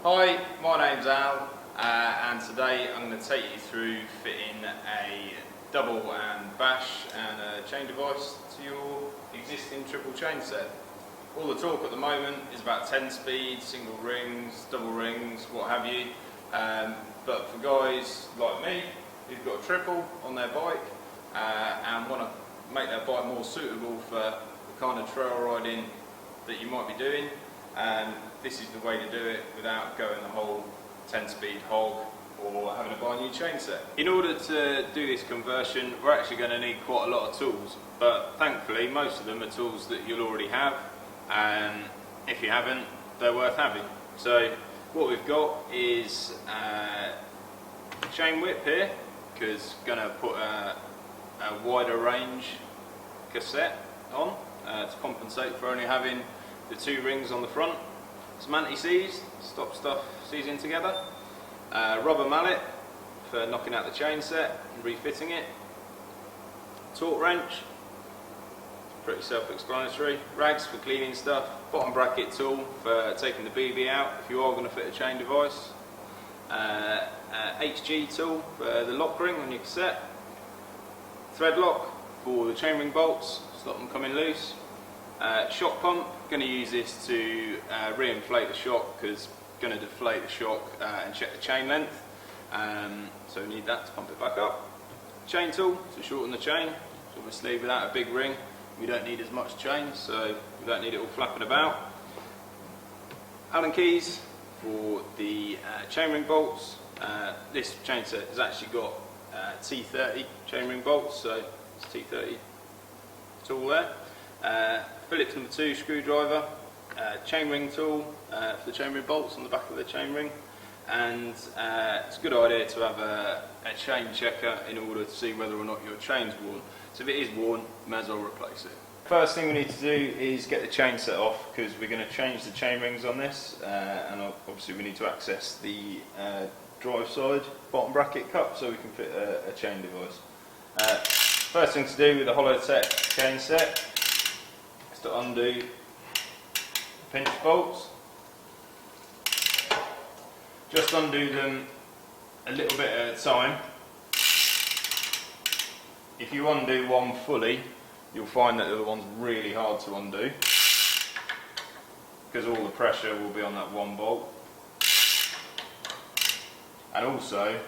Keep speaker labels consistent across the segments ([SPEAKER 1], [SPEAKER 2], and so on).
[SPEAKER 1] Hi, my name's Al, and today I'm going to take you through fitting a double and bash and a chain device to your existing triple chain set. All the talk at the moment is about 10 speed, single rings, double rings, what have you, but for guys like me who've got a triple on their bike and want to make their bike more suitable for the kind of trail riding that you might be doing, this is the way to do it without going the whole 10 speed hog or having to buy a new chain set. In order to do this conversion, we're actually going to need quite a lot of tools, but thankfully most of them are tools that you'll already have, and if you haven't, they're worth having. So what we've got is a chain whip here, because going to put a wider range cassette on to compensate for only having the 2 rings on the front. Some anti-seize, stop stuff seizing together. Rubber mallet for knocking out the chain set and refitting it. Torque wrench, pretty self-explanatory. Rags for cleaning stuff. Bottom bracket tool for taking the BB out if you are going to fit a chain device. HG tool for the lock ring on your cassette. Thread lock for the chainring bolts, stop them coming loose. Shock pump, going to use this to re-inflate the shock, because going to deflate the shock and check the chain length, so we need that to pump it back up. Chain tool to shorten the chain, so obviously without a big ring we don't need as much chain, so we don't need it all flapping about. Allen keys for the chainring bolts. This chain set has actually got T30 chainring bolts, so it's T30 tool there. Phillips number 2 screwdriver, chainring tool for the chainring bolts on the back of the chainring, and it's a good idea to have a chain checker in order to see whether or not your chain's worn. So if it is worn, you may as well replace it. First thing we need to do is get the chain set off, because we're going to change the chain rings on this, and obviously we need to access the drive side bottom bracket cup so we can fit a chain device. First thing to do with the Hollowtech chain set is to undo the pinch bolts. Just undo them a little bit at a time. If you undo one fully, you'll find that the other one's really hard to undo, because all the pressure will be on that one bolt. And also,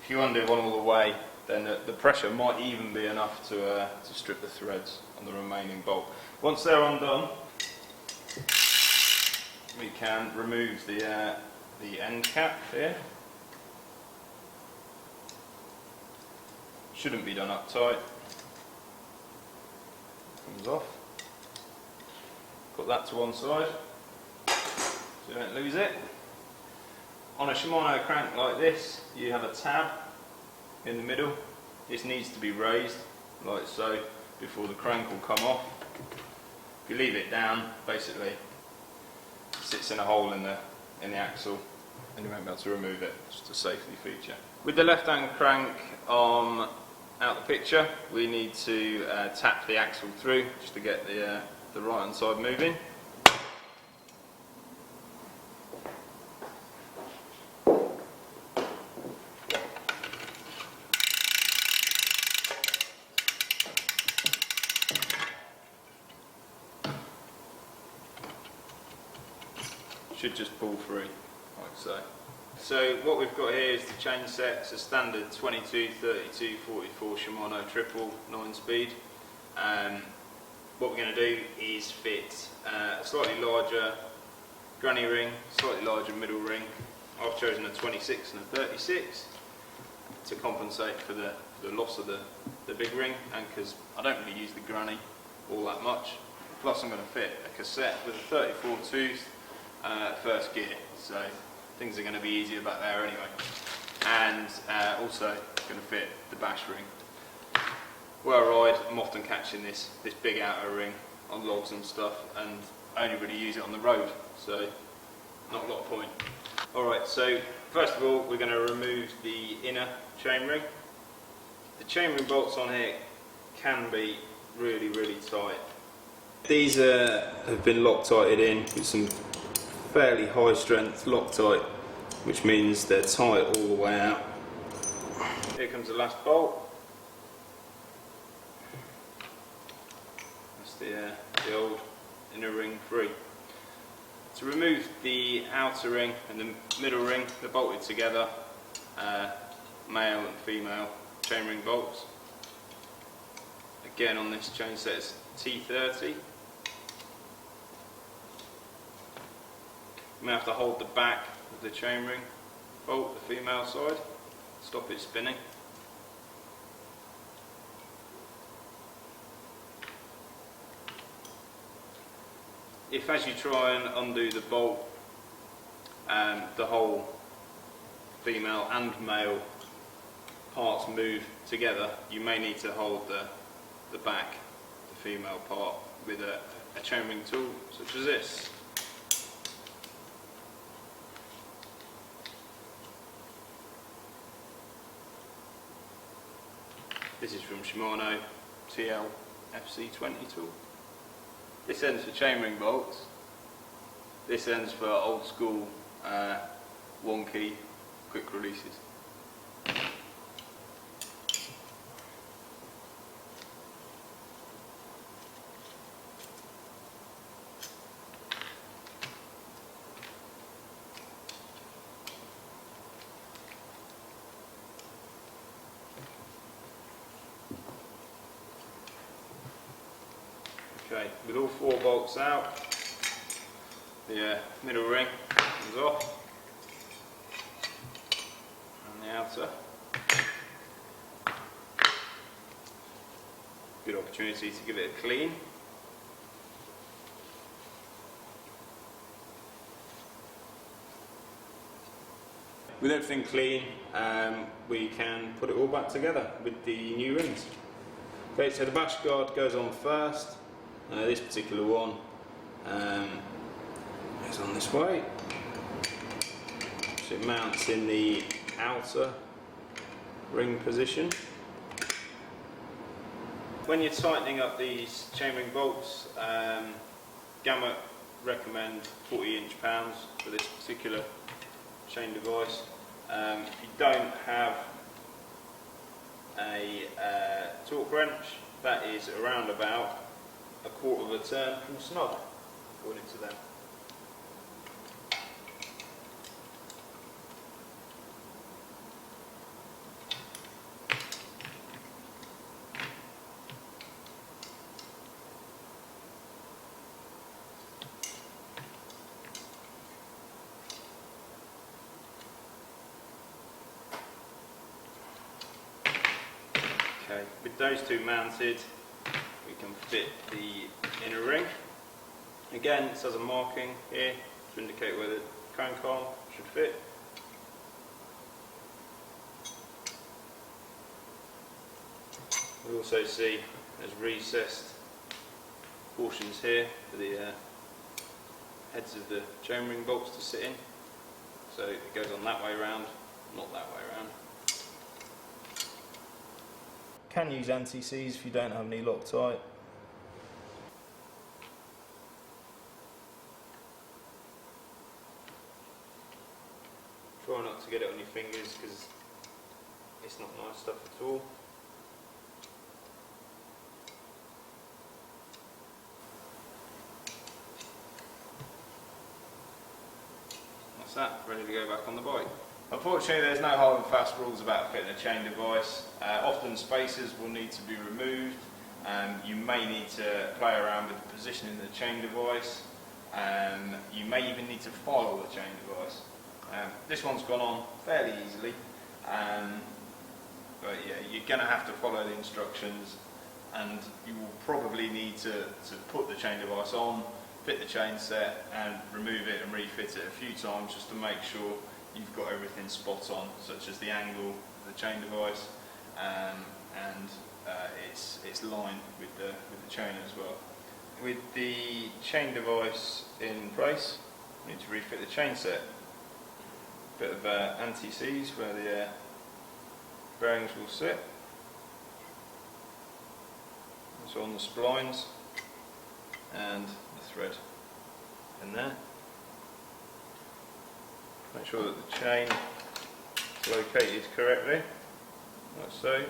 [SPEAKER 1] if you undo one all the way, then the pressure might even be enough to strip the threads on the remaining bolt. Once they're undone, we can remove the end cap here. Shouldn't be done up tight. Comes off. Put that to one side so you don't lose it. On a Shimano crank like this, you have a tab in the middle. This needs to be raised like so before the crank will come off. If you leave it down, basically it sits in a hole in the axle and you won't be able to remove it. It's just a safety feature. With the left hand crank arm out the picture, we need to tap the axle through just to get the right hand side moving. Should just pull free, like so. So what we've got here is the chain set. It's a standard 22, 32, 44 Shimano triple 9 speed. What we're going to do is fit a slightly larger granny ring, slightly larger middle ring. I've chosen a 26 and a 36 to compensate for the loss of the big ring, and because I don't really use the granny all that much. Plus I'm going to fit a cassette with a 34 tooth first gear, so things are going to be easier back there anyway. And also going to fit the bash ring. Where I ride, I'm often catching this big outer ring on logs and stuff, and I only really use it on the road, so not a lot of point. Alright, so first of all we're going to remove the inner chainring. The chainring bolts on here can be really tight. These have been Loctited in with some fairly high strength Loctite, which means they're tight all the way out. Here comes the last bolt. That's the old inner ring free. To remove the outer ring and the middle ring, they're bolted together, male and female chainring bolts. Again, on this chain set it's T30. You may have to hold the back of the chainring bolt, the female side, stop it spinning. If as you try and undo the bolt, the whole female and male parts move together, you may need to hold the back, the female part, with a chainring tool such as this. This is from Shimano TL FC20 tool. This ends for chainring bolts. This ends for old school one key quick releases. Okay, with all 4 bolts out, the middle ring comes off, and the outer. Good opportunity to give it a clean. With everything clean, we can put it all back together with the new rings. Okay, so the bash guard goes on first. This particular one goes on this way, so it mounts in the outer ring position. When you're tightening up these chainring bolts, Gamma recommend 40-inch pounds for this particular chain device. If you don't have a torque wrench, that is around about a quarter of a turn from snug, according to them. Okay, with those two mounted, we can fit the inner ring. Again, it says a marking here to indicate where the crank arm should fit. We also see there's recessed portions here for the heads of the chainring bolts to sit in. So it goes on that way around, not that way around. Can use anti-seize if you don't have any Loctite. Try not to get it on your fingers because it's not nice stuff at all. That's that, ready to go back on the bike. Unfortunately, there's no hard and fast rules about fitting a chain device. Often spacers will need to be removed. You may need to play around with the positioning of the chain device. You may even need to file the chain device. This one's gone on fairly easily, but yeah, you're going to have to follow the instructions, and you will probably need to put the chain device on, fit the chain set, and remove it and refit it a few times just to make sure you've got everything spot on, such as the angle of the chain device, and it's lined with the chain as well. With the chain device in place, you need to refit the chain set. Bit of anti-seize where the bearings will sit. Also on the splines and the thread in there. Make sure that the chain is located correctly, like so.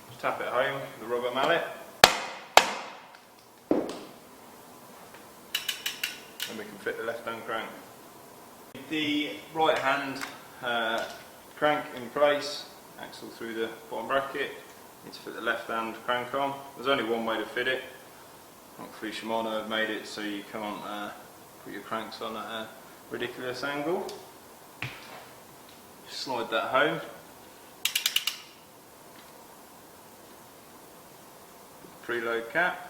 [SPEAKER 1] Just tap it home with the rubber mallet. And we can fit the left hand crank. The right hand crank in place, axle through the bottom bracket. Need to fit the left hand crank on. There's only one way to fit it. Hopefully Shimano have made it so you can't put your cranks on at a ridiculous angle. Just slide that home. Preload cap.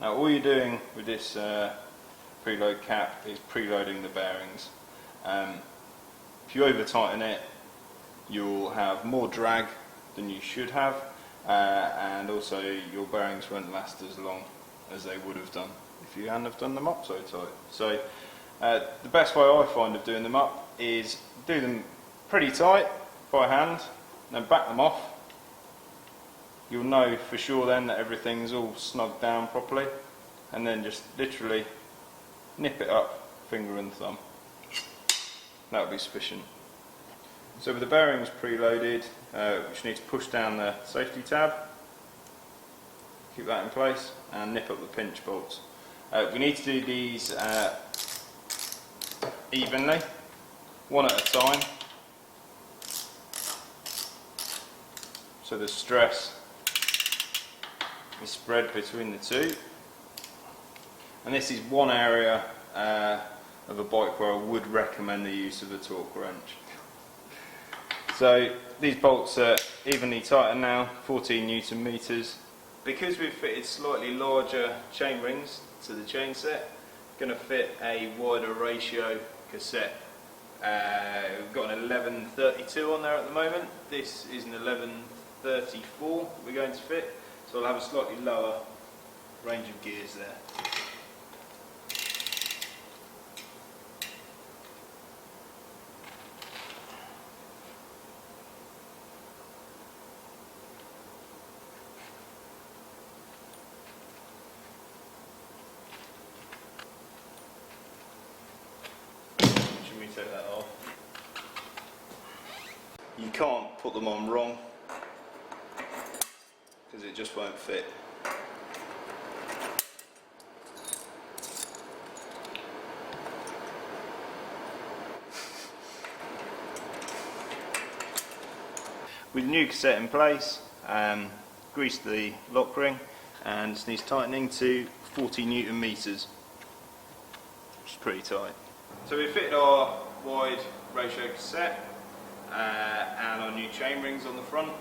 [SPEAKER 1] Now all you're doing with this preload cap is preloading the bearings. If you over tighten it, you'll have more drag than you should have, and also your bearings won't last as long as they would have done if you hadn't have done them up so tight. So the best way I find of doing them up is do them pretty tight by hand, then back them off. You'll know for sure then that everything's all snugged down properly, and then just literally nip it up, finger and thumb. That'll be sufficient. So with the bearings preloaded, we just need to push down the safety tab, keep that in place, and nip up the pinch bolts. We need to do these evenly, one at a time, so the stress is spread between the two. And this is one area of a bike where I would recommend the use of a torque wrench. So these bolts are evenly tightened now, 14 Newton meters. Because we've fitted slightly larger chain rings to the chain set, going to fit a wider ratio cassette. We've got an 1132 on there at the moment. This is an 1134 we're going to fit, so I'll have a slightly lower range of gears there. Take that off. You can't put them on wrong because it just won't fit. With the new cassette in place, grease the lock ring, and this needs tightening to 40 Newton meters, which is pretty tight. So we fitted our wide ratio cassette and our new chain rings on the front.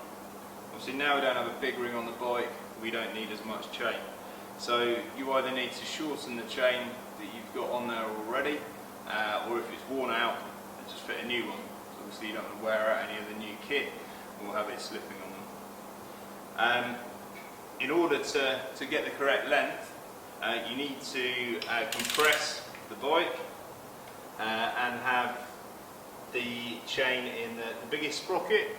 [SPEAKER 1] Obviously now we don't have a big ring on the bike, we don't need as much chain. So you either need to shorten the chain that you've got on there already, or if it's worn out, just fit a new one. So obviously you don't want to wear out any of the new kit or have it slipping on them. In order to get the correct length, you need to compress the bike and have the chain in the biggest sprocket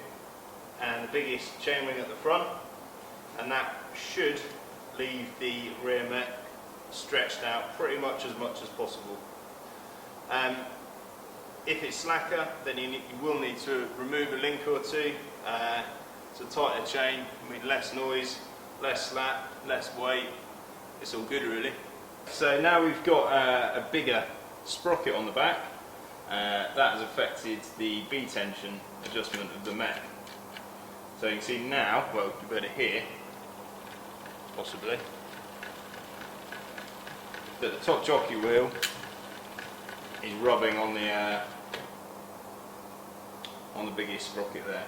[SPEAKER 1] and the biggest chain ring at the front, and that should leave the rear mech stretched out pretty much as possible. If it's slacker, then you will need to remove a link or two to tighten the chain. I mean, less noise, less slap, less weight, it's all good really. So now we've got a bigger sprocket on the back. That has affected the B tension adjustment of the mech. So you can see now, well, you better hear, possibly, that the top jockey wheel is rubbing on the biggest sprocket there.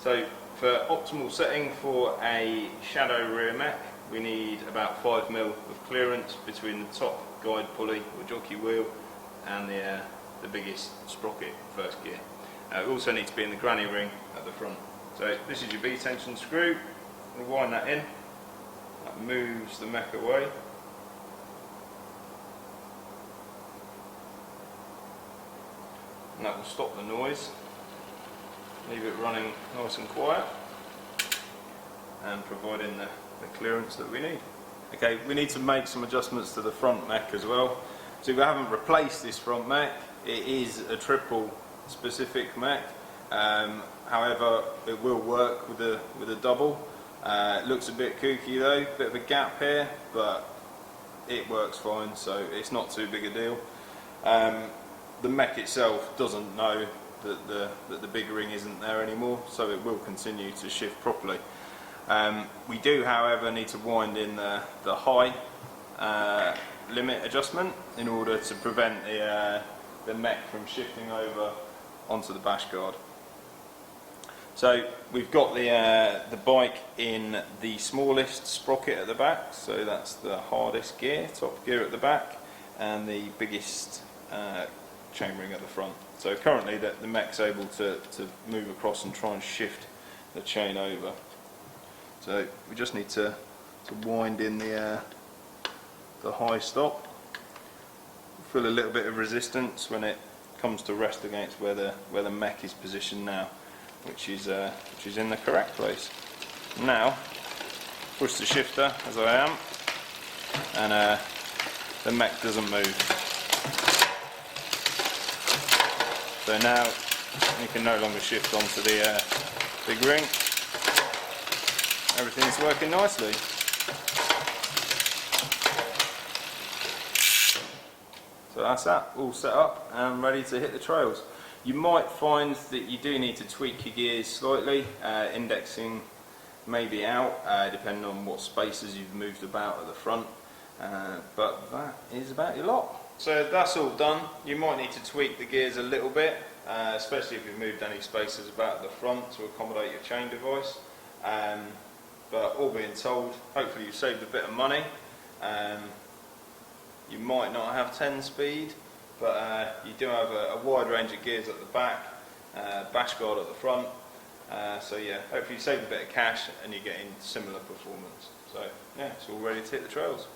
[SPEAKER 1] So for optimal setting for a shadow rear mech, we need about 5mm of clearance between the top guide pulley or jockey wheel and the biggest sprocket, first gear. We also need to be in the granny ring at the front. So this is your B tension screw. We'll wind that in. That moves the mech away. and that will stop the noise. Leave it running nice and quiet and providing the clearance that we need. Okay, we need to make some adjustments to the front mech as well. So we haven't replaced this front mech. It is a triple specific mech. However, it will work with a double. It looks a bit kooky though, bit of a gap here, but it works fine, so it's not too big a deal. The mech itself doesn't know that the big ring isn't there anymore, so it will continue to shift properly. We do, however, need to wind in the high limit adjustment in order to prevent the mech from shifting over onto the bash guard. So we've got the bike in the smallest sprocket at the back, so that's the hardest gear, top gear at the back, and the biggest chainring at the front. So currently the mech's able to move across and try and shift the chain over. So we just need to wind in the high stop. Feel a little bit of resistance when it comes to rest against where the mech is positioned now, which is in the correct place. Now push the shifter as I am, and the mech doesn't move. So now you can no longer shift onto the big ring. Everything's working nicely. So that's that, all set up and ready to hit the trails. You might find that you do need to tweak your gears slightly, indexing maybe out, depending on what spaces you've moved about at the front, but that is about your lot. So that's all done. You might need to tweak the gears a little bit, especially if you've moved any spaces about at the front to accommodate your chain device. But all being told, hopefully you've saved a bit of money. You might not have 10 speed, but you do have a wide range of gears at the back, bash guard at the front. So yeah, hopefully you saved a bit of cash and you're getting similar performance. So yeah, it's all ready to hit the trails.